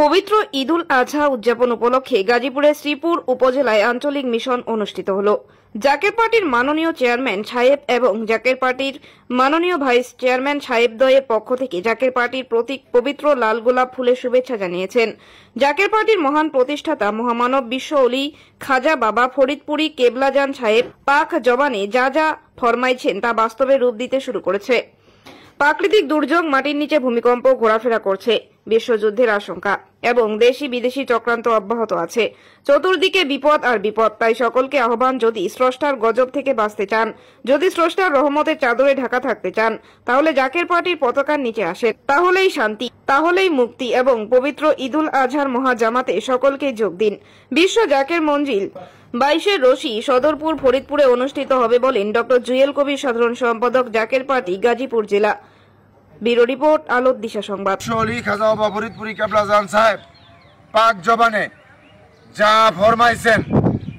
পবিত্র ঈদুল আজহা উদযাপন উপলক্ষে গাজীপুরের শ্রীপুর উপজেলায় আঞ্চলিক মিশন অনুষ্ঠিত হল। জাকের পার্টির মাননীয় চেয়ারম্যান সাহেব এবং জাকের পার্টির মাননীয় ভাইস চেয়ারম্যান সাহেবদ্বয়ের পক্ষ থেকে জাকের পার্টির প্রতীক পবিত্র লাল গোলাপ ফুলের শুভেচ্ছা জানিয়েছেন। জাকের পার্টির মহান প্রতিষ্ঠাতা মহামানব বিশ্ব অলি খাজা বাবা ফরিদপুরি কেবলাজান সাহেব পাক জবানে যা যা ফরমাইছেন তা বাস্তবে রূপ দিতে শুরু করেছে। প্রাকৃতিক দুর্যোগ, মাটির নিচে ভূমিকম্প ঘোরাফেরা করছে, বিশ্বযুদ্ধের আশঙ্কা এবং দেশি বিদেশি চক্রান্ত অব্যাহত আছে। চতুর্দিকে বিপদ আর বিপদ। তাই সকলকে আহ্বান, যদি স্রষ্টার গজব থেকে বাঁচতে চান, যদি স্রষ্টার রহমতের চাদরে ঢাকা থাকতে চান, তাহলে জাকের পার্টির পতাকার নিচে আসেন। তাহলেই শান্তি, তাহলেই মুক্তি এবং পবিত্র ঈদুল আজহার মহাজামাতে সকলকে যোগ দিন। বিশ্ব জাকের মঞ্জিল 22 রশি সদরপুর ফরিদপুরে অনুষ্ঠিত হবে বলেন ডক্টর জুয়েল কবির, সাধারণ সম্পাদক, জাকের পার্টি, গাজীপুর জেলা। ব্যুরো রিপোর্ট, আলোর দিশা সংবাদ। খাজা বাবা ফরিদপুরি কেবলাজান সাহেব পাক জবানে যা ফরমাইছেন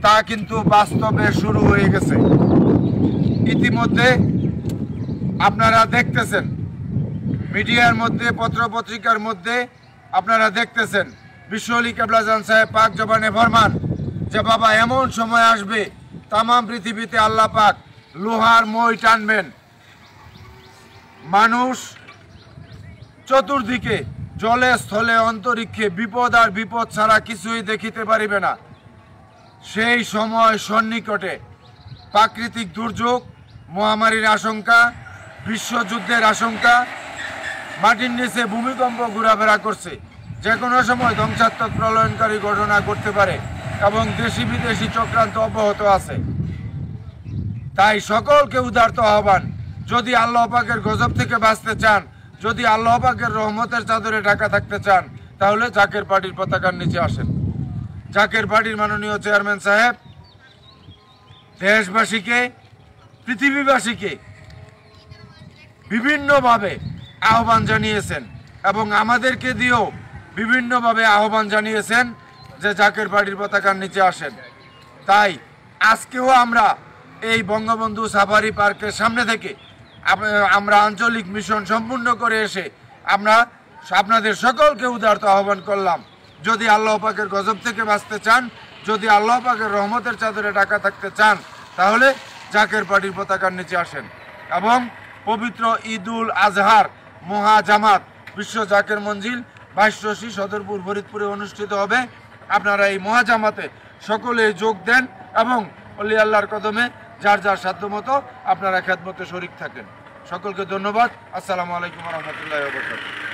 তা কিন্তু বাস্তবে শুরু হয়ে গেছে। ইতিমধ্যে আপনারা দেখতেছেন, মিডিয়ার মধ্যে, পত্রপত্রিকার মধ্যে আপনারা দেখতেছেন, বিশ্ব অলি কেবলাজান সাহেব পাক জবানে ফরমান যে বাবা এমন সময় আসবে তামাম পৃথিবীতে আল্লাহ পাক লোহার মই টানবেন। মানুষ চতুর্দিকে জলে স্থলে অন্তরিক্ষে বিপদ আর বিপদ ছাড়া কিছুই দেখিতে পারিবে না। সেই সময় সন্নিকটে প্রাকৃতিক দুর্যোগ, মহামারীর আশঙ্কা, বিশ্বযুদ্ধের আশঙ্কা, মাটির নিচে ভূমিকম্প ঘোরাফেরা করছে, যে কোনো সময় ধ্বংসাত্মক প্রলয়নকারী ঘটনা ঘটতে পারে এবং দেশি বিদেশি চক্রান্ত অব্যাহত আছে। তাই সকলকে উদারত আহ্বান, যদি আল্লাহ পাকের গজব থেকে বাঁচতে চান, যদি আল্লাহ পাকের রহমতের চাদরে ঢাকা থাকতে চান, তাহলে জাকের পার্টির পতাকার নিচে আসেন। জাকের পার্টির মাননীয় চেয়ারম্যান সাহেব দেশবাসীকে, পৃথিবীবাসীকে বিভিন্নভাবে আহ্বান জানিয়েছেন এবং আমাদেরকে দিয়েও বিভিন্নভাবে আহ্বান জানিয়েছেন যে জাকের পার্টির পতাকার নিচে আসেন। তাই আজকেও আমরা এই বঙ্গবন্ধু সাফারি পার্কের সামনে থেকে আমরা আঞ্চলিক মিশন সম্পূর্ণ করে এসে আমরা আপনাদের সকলকে উদারত আহ্বান করলাম, যদি আল্লাহ পাকের গজব থেকে বাঁচতে চান, যদি আল্লাহ পাকের রহমতের চাদরে ঢাকা থাকতে চান, তাহলে জাকের পার্টির পতাকার নিচে আসেন এবং পবিত্র ঈদুল আজহার মহাজামাত বিশ্ব জাকের মঞ্জিল 22 রশি সদরপুর ফরিদপুরে অনুষ্ঠিত হবে। আপনারা এই মহাজামাতে সকলে যোগ দেন এবং অলি আল্লাহর কদমে যার যার সাধ্যমতো আপনারা খেদমতে শরীক থাকেন। সকলকে ধন্যবাদ। আসসালামু আলাইকুম ওয়া রাহমাতুল্লাহি ওয়া বারাকাতুহু।